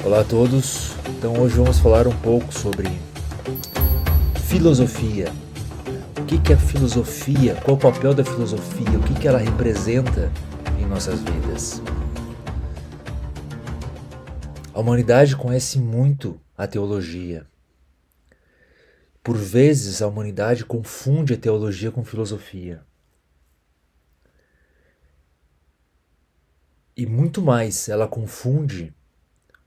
Olá a todos, então hoje vamos falar um pouco sobre filosofia. O que é a filosofia? Qual o papel da filosofia? O que ela representa em nossas vidas? A humanidade conhece muito a teologia. Por vezes a humanidade confunde a teologia com filosofia. E muito mais, ela confunde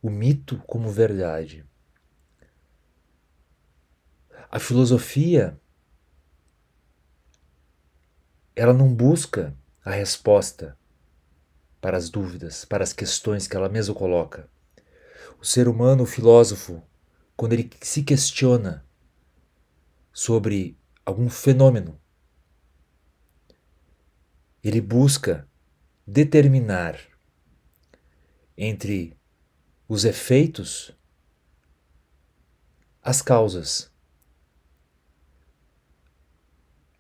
o mito como verdade. A filosofia, ela não busca a resposta para as dúvidas, para as questões que ela mesma coloca. O ser humano, o filósofo, quando ele se questiona sobre algum fenômeno, ele busca determinar entre os efeitos as causas.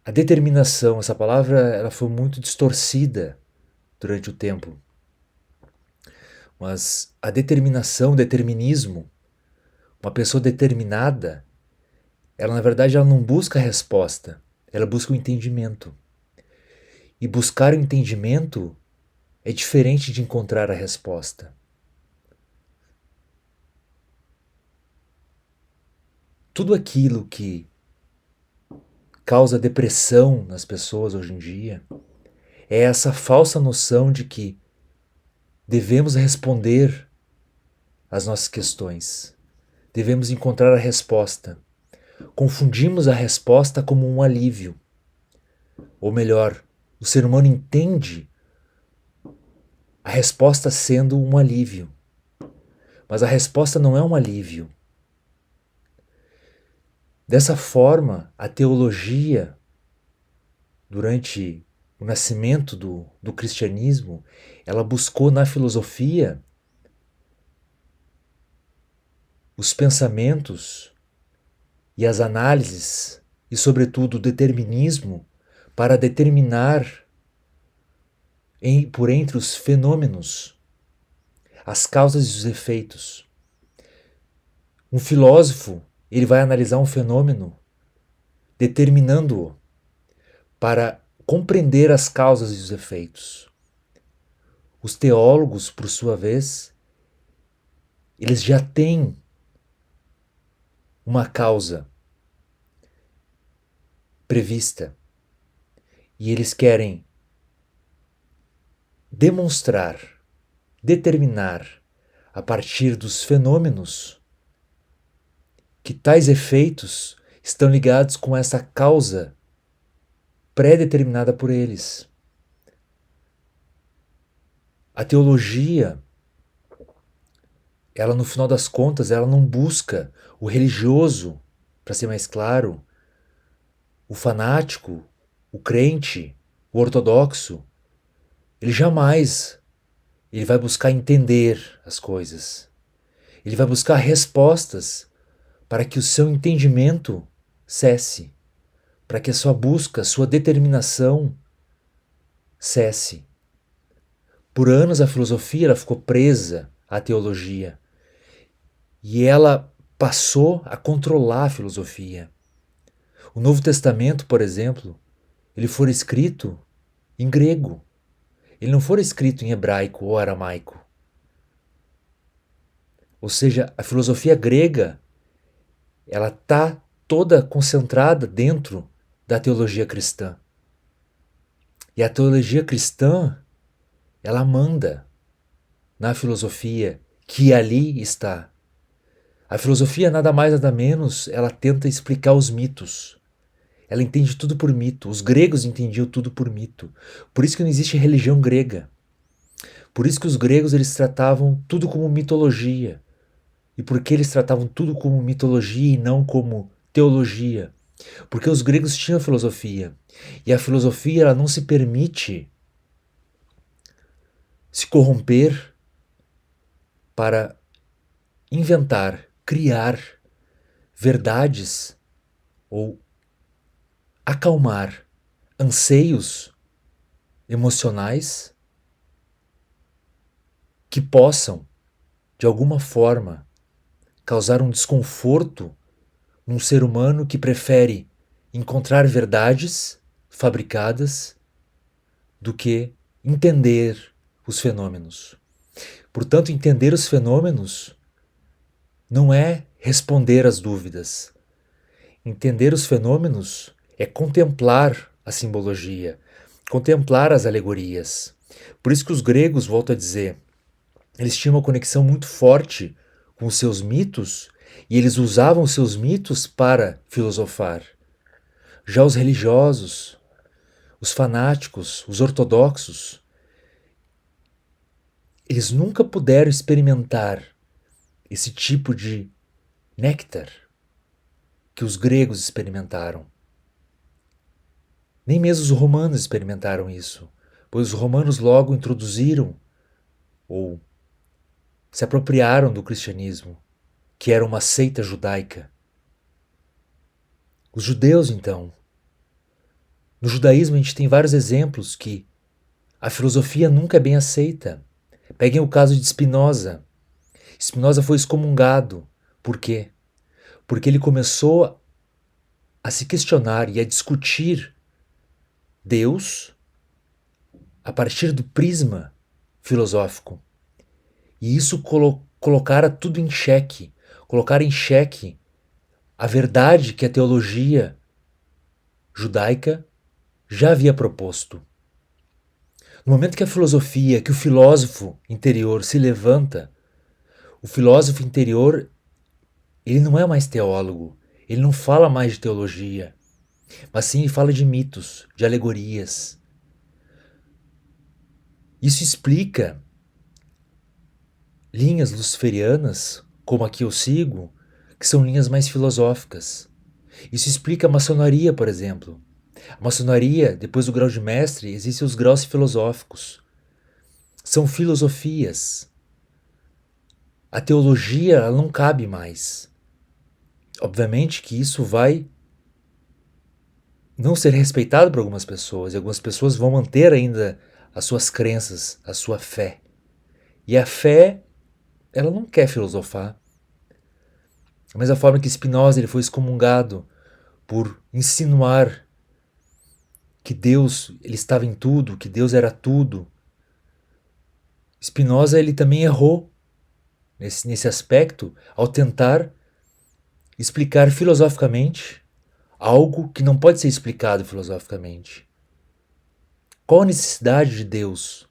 A determinação, essa palavra, ela foi muito distorcida durante o tempo. Mas a determinação, o determinismo, uma pessoa determinada, ela na verdade ela não busca a resposta, ela busca o entendimento. E buscar o entendimento é diferente de encontrar a resposta. Tudo aquilo que causa depressão nas pessoas hoje em dia é essa falsa noção de que devemos responder às nossas questões, devemos encontrar a resposta. Confundimos a resposta como um alívio. Ou melhor, o ser humano entende a resposta sendo um alívio. Mas a resposta não é um alívio. Dessa forma, a teologia, durante o nascimento do cristianismo, ela buscou na filosofia os pensamentos e as análises e, sobretudo, o determinismo para determinar por entre os fenômenos as causas e os efeitos. Um filósofo, ele vai analisar um fenômeno determinando-o para compreender as causas e os efeitos. Os teólogos, por sua vez, eles já têm uma causa prevista e eles querem demonstrar, determinar a partir dos fenômenos que tais efeitos estão ligados com essa causa pré-determinada por eles. A teologia, ela no final das contas, ela não busca o religioso, para ser mais claro, o fanático, o crente, o ortodoxo. Ele vai buscar entender as coisas. Ele vai buscar respostas para que o seu entendimento cesse, para que a sua busca, a sua determinação cesse. Por anos a filosofia ela ficou presa à teologia e ela passou a controlar a filosofia. O Novo Testamento, por exemplo, ele foi escrito em grego. Ele não foi escrito em hebraico ou aramaico. Ou seja, a filosofia grega, ela está toda concentrada dentro da teologia cristã. E a teologia cristã, ela manda na filosofia que ali está. A filosofia nada mais nada menos, ela tenta explicar os mitos. Ela entende tudo por mito. Os gregos entendiam tudo por mito. Por isso que não existe religião grega. Por isso que os gregos eles tratavam tudo como mitologia. E por que eles tratavam tudo como mitologia e não como teologia? Porque os gregos tinham filosofia. E a filosofia ela não se permite se corromper para inventar, criar verdades ou acalmar anseios emocionais que possam, de alguma forma, causar um desconforto num ser humano que prefere encontrar verdades fabricadas do que entender os fenômenos. Portanto, entender os fenômenos não é responder às dúvidas. Entender os fenômenos é contemplar a simbologia, contemplar as alegorias. Por isso que os gregos, volto a dizer, eles tinham uma conexão muito forte com os seus mitos e eles usavam os seus mitos para filosofar. Já os religiosos, os fanáticos, os ortodoxos, eles nunca puderam experimentar esse tipo de néctar que os gregos experimentaram. Nem mesmo os romanos experimentaram isso, pois os romanos logo introduziram ou se apropriaram do cristianismo, que era uma seita judaica. Os judeus, então, no judaísmo a gente tem vários exemplos que a filosofia nunca é bem aceita. Peguem o caso de Spinoza. Spinoza foi excomungado. Por quê? Porque ele começou a se questionar e a discutir Deus a partir do prisma filosófico. E isso colocara tudo em xeque, colocar em xeque a verdade que a teologia judaica já havia proposto. No momento que a filosofia, que o filósofo interior se levanta, o filósofo interior, ele não é mais teólogo, ele não fala mais de teologia, mas sim fala de mitos, de alegorias. Isso explica linhas luciferianas, como a que eu sigo, que são linhas mais filosóficas. Isso explica a maçonaria, por exemplo. A maçonaria, depois do grau de mestre, existem os graus filosóficos. São filosofias. A teologia ela não cabe mais. Obviamente que isso vai não ser respeitado por algumas pessoas, e algumas pessoas vão manter ainda as suas crenças, a sua fé. E a fé, ela não quer filosofar. Da mesma forma que Spinoza ele foi excomungado por insinuar que Deus ele estava em tudo, que Deus era tudo. Spinoza ele também errou nesse aspecto ao tentar explicar filosoficamente algo que não pode ser explicado filosoficamente. Qual a necessidade de Deus?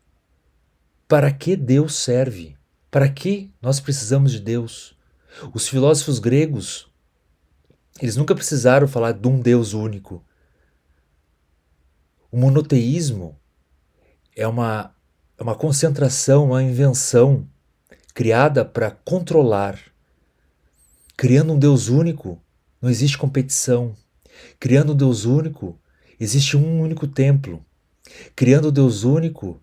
Para que Deus serve? Para que nós precisamos de Deus? Os filósofos gregos, eles nunca precisaram falar de um Deus único. O monoteísmo é uma concentração, uma invenção criada para controlar. Criando um Deus único, não existe competição. Criando um Deus único, existe um único templo. Criando um Deus único,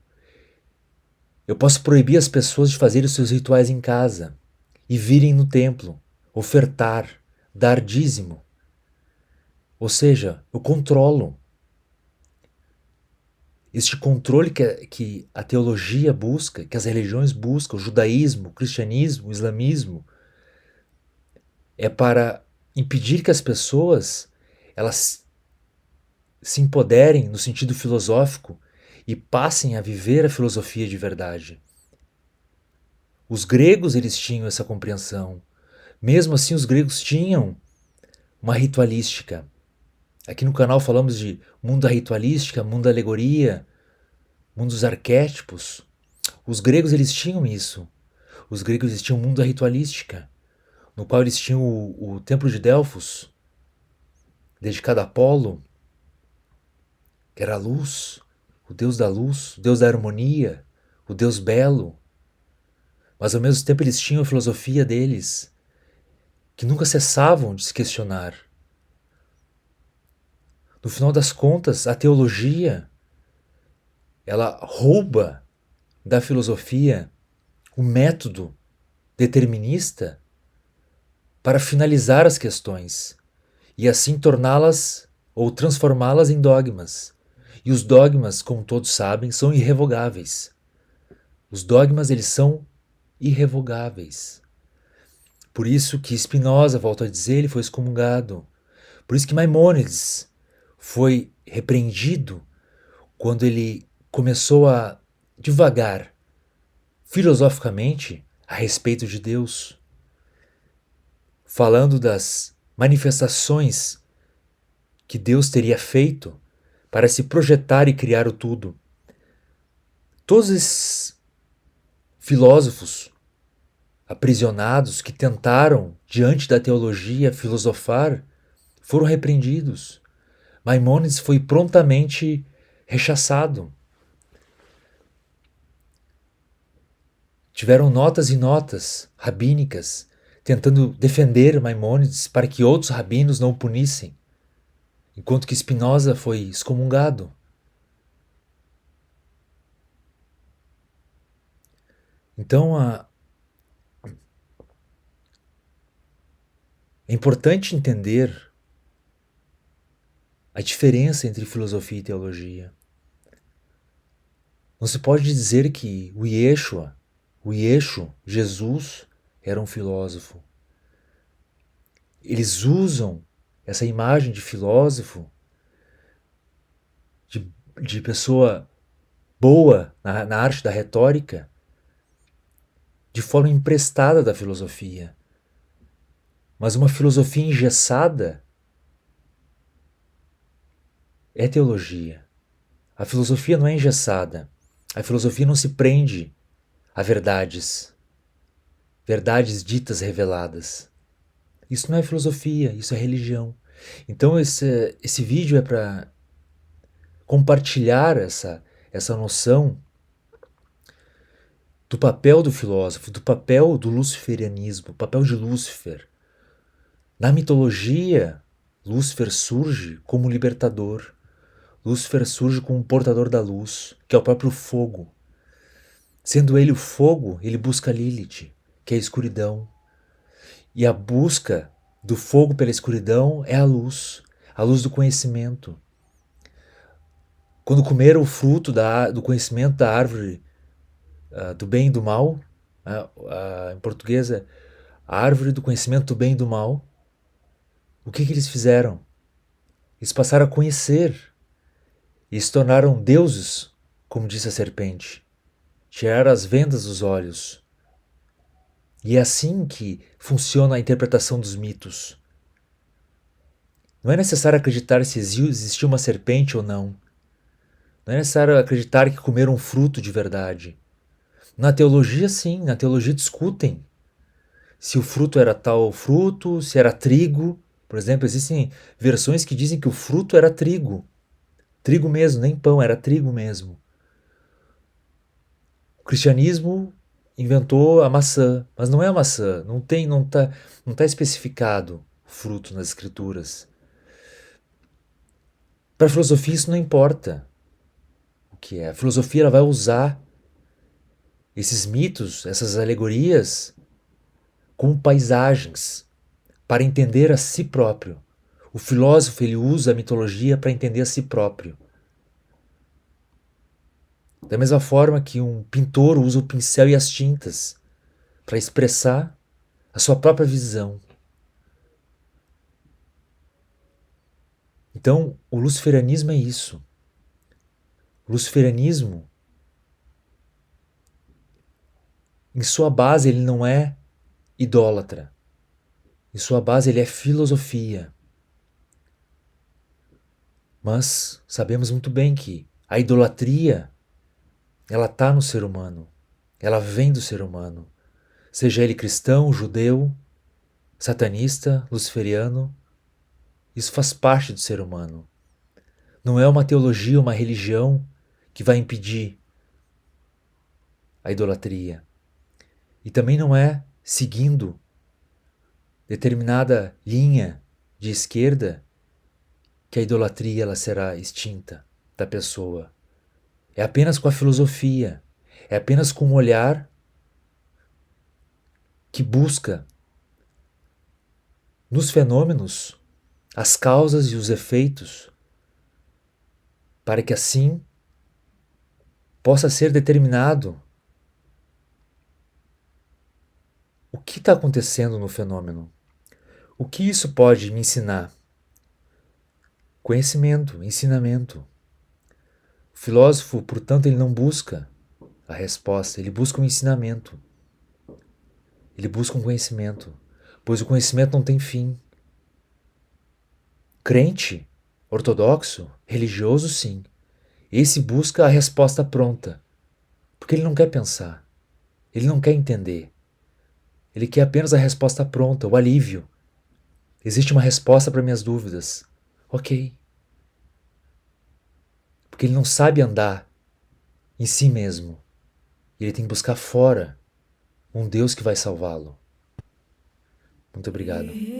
eu posso proibir as pessoas de fazerem os seus rituais em casa e virem no templo, ofertar, dar dízimo. Ou seja, eu controlo. Este controle que a teologia busca, que as religiões buscam, o judaísmo, o cristianismo, o islamismo, é para impedir que as pessoas elas se empoderem no sentido filosófico e passem a viver a filosofia de verdade. Os gregos eles tinham essa compreensão. Mesmo assim, os gregos tinham uma ritualística. Aqui no canal falamos de mundo da ritualística, mundo da alegoria, mundo dos arquétipos. Os gregos eles tinham isso. Os gregos eles tinham um mundo da ritualística, no qual eles tinham o templo de Delfos, dedicado a Apolo, que era a luz, o deus da luz, o deus da harmonia, o deus belo. Mas ao mesmo tempo eles tinham a filosofia deles, que nunca cessavam de se questionar. No final das contas, a teologia, ela rouba da filosofia o método determinista para finalizar as questões e assim torná-las ou transformá-las em dogmas. E os dogmas, como todos sabem, são irrevogáveis. Os dogmas, eles são irrevogáveis. Por isso que Spinoza, volto a dizer, ele foi excomungado. Por isso que Maimônides foi repreendido quando ele começou a divagar filosoficamente a respeito de Deus, falando das manifestações que Deus teria feito para se projetar e criar o tudo. Todos esses filósofos aprisionados que tentaram, diante da teologia, filosofar, foram repreendidos. Maimônides foi prontamente rechaçado. Tiveram notas e notas rabínicas tentando defender Maimônides para que outros rabinos não o punissem, enquanto que Spinoza foi excomungado. Então, é importante entender a diferença entre filosofia e teologia. Não se pode dizer que o Yeshua, Jesus, era um filósofo. Eles usam essa imagem de filósofo, de pessoa boa na arte da retórica, de forma emprestada da filosofia. Mas uma filosofia engessada é teologia. A filosofia não é engessada. A filosofia não se prende a verdades ditas reveladas. Isso não é filosofia, isso é religião. Então esse vídeo é para compartilhar essa noção do papel do filósofo, do papel do luciferianismo, o papel de Lúcifer. Na mitologia, Lúcifer surge como libertador. Lúcifer surge como portador da luz, que é o próprio fogo. Sendo ele o fogo, ele busca Lilith, que é a escuridão. E a busca do fogo pela escuridão é a luz do conhecimento. Quando comeram o fruto do conhecimento da árvore do bem e do mal, em português é a árvore do conhecimento do bem e do mal, o que eles fizeram? Eles passaram a conhecer e se tornaram deuses, como disse a serpente. Tiraram as vendas dos olhos. E é assim que funciona a interpretação dos mitos. Não é necessário acreditar se existiu uma serpente ou não. Não é necessário acreditar que comeram um fruto de verdade. Na teologia, sim. Na teologia discutem se o fruto era tal fruto, se era trigo. Por exemplo, existem versões que dizem que o fruto era trigo. Trigo mesmo, nem pão, era trigo mesmo. O cristianismo inventou a maçã, mas não é a maçã. Não tá especificado o fruto nas escrituras. Para a filosofia isso não importa o que é. A filosofia ela vai usar esses mitos, essas alegorias, como paisagens para entender a si próprio. O filósofo ele usa a mitologia para entender a si próprio. Da mesma forma que um pintor usa o pincel e as tintas para expressar a sua própria visão. Então, o luciferianismo é isso. O luciferianismo, em sua base, ele não é idólatra. Em sua base, ele é filosofia. Mas sabemos muito bem que a idolatria, ela está no ser humano. Ela vem do ser humano. Seja ele cristão, judeu, satanista, luciferiano, isso faz parte do ser humano. Não é uma teologia, uma religião que vai impedir a idolatria. E também não é seguindo determinada linha de esquerda que a idolatria ela será extinta da pessoa. É apenas com a filosofia, é apenas com um olhar que busca nos fenômenos as causas e os efeitos, para que assim possa ser determinado O que está acontecendo no fenômeno? O que isso pode me ensinar? Conhecimento, ensinamento. O filósofo, portanto, ele não busca a resposta, ele busca um ensinamento. Ele busca um conhecimento, pois o conhecimento não tem fim. Crente, ortodoxo, religioso, sim. Esse busca a resposta pronta, porque ele não quer pensar, ele não quer entender. Ele quer apenas a resposta pronta, o alívio. Existe uma resposta para minhas dúvidas. Ok. Porque ele não sabe andar em si mesmo. Ele tem que buscar fora um Deus que vai salvá-lo. Muito obrigado.